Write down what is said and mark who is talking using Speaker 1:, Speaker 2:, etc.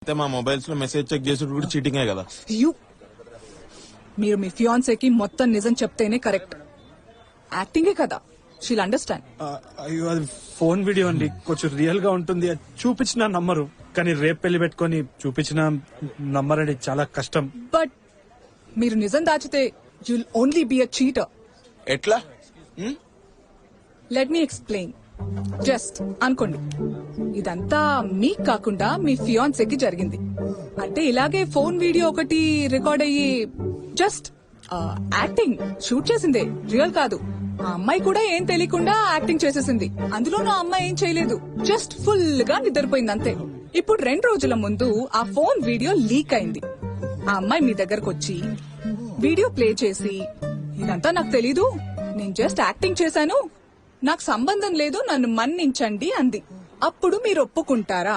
Speaker 1: అయితే మా మొబైల్స్ లో మెసేజ్ చెక్ చేసుడు కూడా చీటింగే కదా.
Speaker 2: మీరు మీ ఫియాన్సేకి మొత్తం నిజం చెప్తేనే కరెక్ట్. యాక్టింగే కదా, షీల్ అండర్స్టాండ్.
Speaker 3: అయ్యో అది ఫోన్ వీడియో అండి, కొంచెం రియల్ గా ఉంటుంది. అది చూపించిన నమ్మరు, కానీ రేపు పెళ్లి పెట్టుకొని చూపించిన నమ్మరండి, చాలా కష్టం.
Speaker 2: బట్ మీరు నిజం దాచితే you'll only be a cheater.
Speaker 1: ఎట్లా?
Speaker 2: Let me explain. జస్ట్ అనుకోండి, ఇదంతా మీకు కాకుండా మీ ఫియాన్సేకి జరిగింది అంటే ఇలాగే ఫోన్ వీడియో ఒకటి రికార్డ్ అయ్యి జస్ట్ యాక్టింగ్ షూట్ చేసిందే, రియల్ కాదు. ఆ అమ్మాయి కూడా ఏం తెలియకుండా యాక్టింగ్ చేసేసింది. అందులోనూ ఆ అమ్మాయి ఏం చేయలేదు, జస్ట్ ఫుల్ గా నిద్రపోయింది అంతే. ఇప్పుడు 2 రోజుల ముందు ఆ ఫోన్ వీడియో లీక్ అయింది. ఆ అమ్మాయి మీ దగ్గరకు వచ్చి వీడియో ప్లే చేసి, ఇదంతా నాకు తెలీదు, నేను జస్ట్ యాక్టింగ్ చేశాను, నాకు సంబంధం లేదు, నన్ను మన్నించండి అంది. అప్పుడు మీరు ఒప్పుకుంటారా?